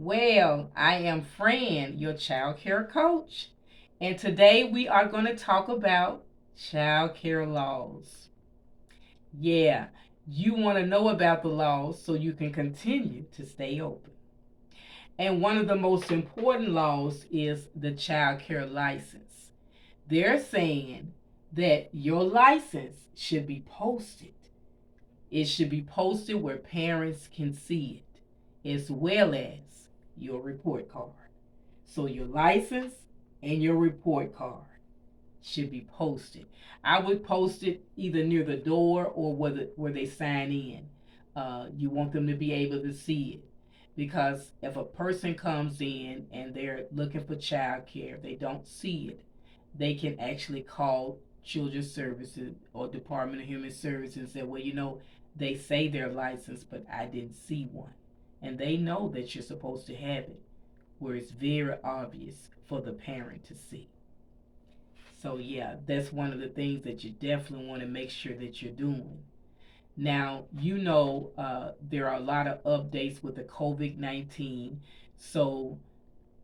Well, I am Fran, your child care coach, and today we are going to talk about child care laws. Yeah, you want to know about the laws so you can continue to stay open. And one of the most important laws is the child care license. They're saying that your license should be posted. It should be posted where parents can see it, as well as your report card. So your license and your report card should be posted. I would post it either near the door or where they sign in. You want them to be able to see it. Because if a person comes in and they're looking for child care, they don't see it, they can actually call Children's Services or Department of Human Services and say, well, they say they're licensed, but I didn't see one. And they know that you're supposed to have it, where it's very obvious for the parent to see. So yeah, that's one of the things that you definitely want to make sure that you're doing. Now, there are a lot of updates with the COVID-19. So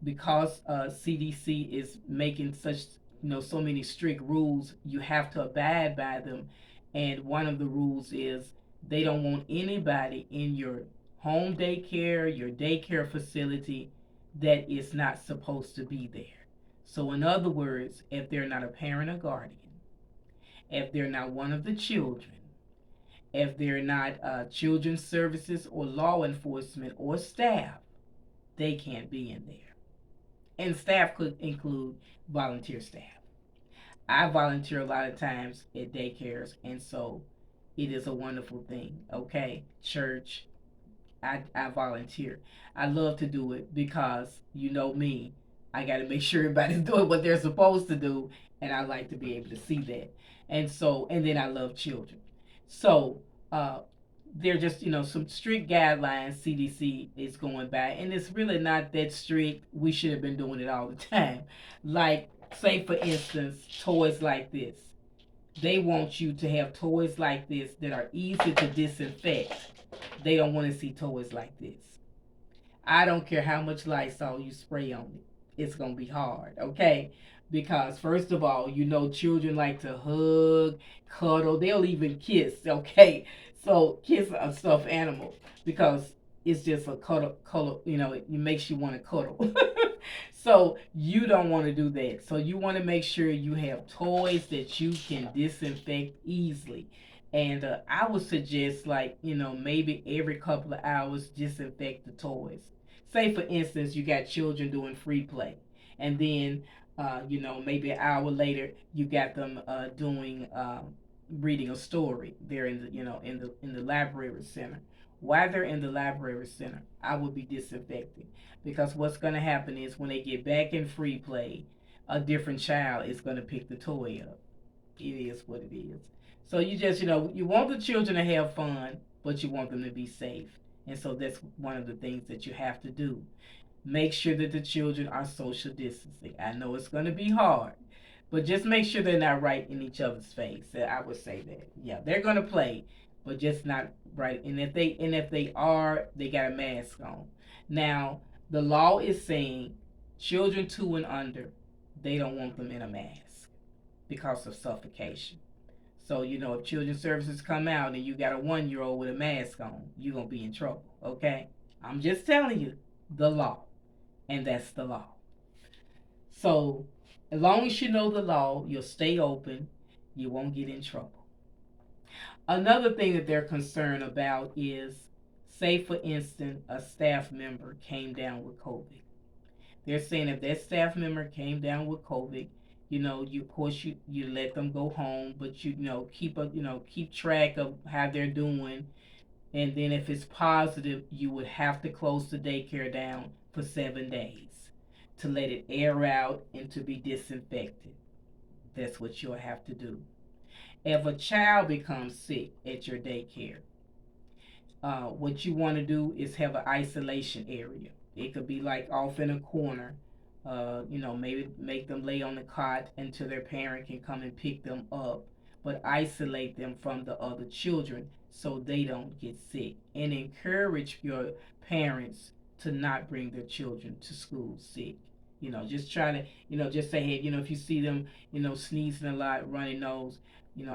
because CDC is making so many strict rules, you have to abide by them. And one of the rules is they don't want anybody in your home daycare, your daycare facility that is not supposed to be there. So, in other words, if they're not a parent or guardian, if they're not one of the children, if they're not children's services or law enforcement or staff, they can't be in there. And staff could include volunteer staff. I volunteer a lot of times at daycares, and so it is a wonderful thing. Okay, church, I volunteer. I love to do it because you know me. I got to make sure everybody's doing what they're supposed to do, and I like to be able to see that. And then I love children. So, uh, they're just some strict guidelines CDC is going by, and it's really not that strict. We should have been doing it all the time. Like, say for instance, toys like this. They want you to have toys like this that are easy to disinfect. They don't want to see toys like this. I don't care how much Lysol you spray on it. It's gonna be hard, okay? Because first of all, children like to hug, cuddle. They'll even kiss, okay? So kiss a stuffed animal because it's just a cuddle. It makes you want to cuddle. So you don't want to do that. So you want to make sure you have toys that you can disinfect easily. And I would suggest, like, maybe every couple of hours, disinfect the toys. Say, for instance, you got children doing free play, and then, maybe an hour later, you got them doing reading a story. They're in the library center. While they're in the library center, I would be disinfecting because what's going to happen is when they get back in free play, a different child is going to pick the toy up. It is what it is. So you just, you want the children to have fun, but you want them to be safe. And so that's one of the things that you have to do. Make sure that the children are social distancing. I know it's going to be hard, but just make sure they're not right in each other's face. I would say that. Yeah, they're going to play, but just not right. And if they are, they got a mask on. Now, the law is saying children 2 and under, they don't want them in a mask because of suffocation. So, if children's services come out and you got a 1-year old with a mask on, you're going to be in trouble, okay? I'm just telling you the law, and that's the law. So, as long as you know the law, you'll stay open, you won't get in trouble. Another thing that they're concerned about is, say, for instance, a staff member came down with COVID. They're saying if that staff member came down with COVID, you of course you let them go home, but keep track of how they're doing, and then if it's positive, you would have to close the daycare down for 7 days to let it air out and to be disinfected. That's what you'll have to do. If a child becomes sick at your daycare, what you want to do is have an isolation area. It could be like off in a corner. Maybe make them lay on the cot until their parent can come and pick them up, but isolate them from the other children so they don't get sick. And encourage your parents to not bring their children to school sick. Just try to, just say, hey, if you see them, sneezing a lot, runny nose,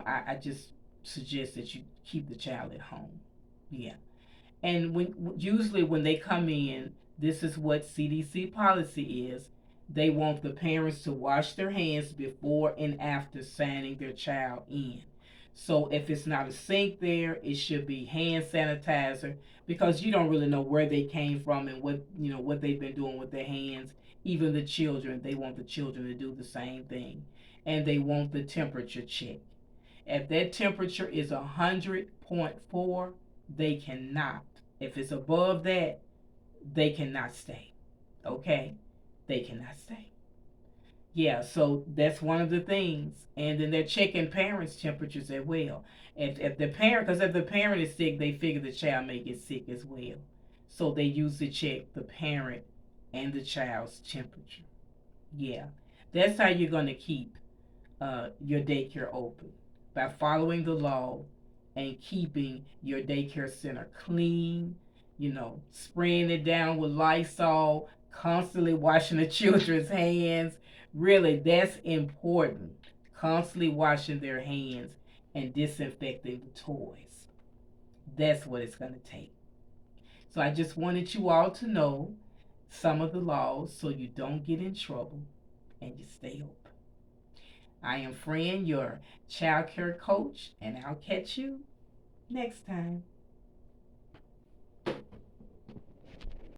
I just suggest that you keep the child at home. Yeah. And usually when they come in, this is what CDC policy is. They want the parents to wash their hands before and after signing their child in. So if it's not a sink there, it should be hand sanitizer, because you don't really know where they came from and what they've been doing with their hands. Even the children, they want the children to do the same thing, and they want the temperature check. If that temperature is 100.4, they cannot. If it's above that, they cannot stay. Okay? They cannot stay. Yeah, so that's one of the things. And then they're checking parents' temperatures as well. If the parent, because if the parent is sick, they figure the child may get sick as well. So they usually check the parent and the child's temperature. Yeah, that's how you're going to keep your daycare open, by following the law and keeping your daycare center clean, spraying it down with Lysol, constantly washing the children's hands. Really, that's important. Constantly washing their hands and disinfecting the toys. That's what it's going to take. So I just wanted you all to know some of the laws so you don't get in trouble and you stay open. I am Fran, your child care coach, and I'll catch you next time.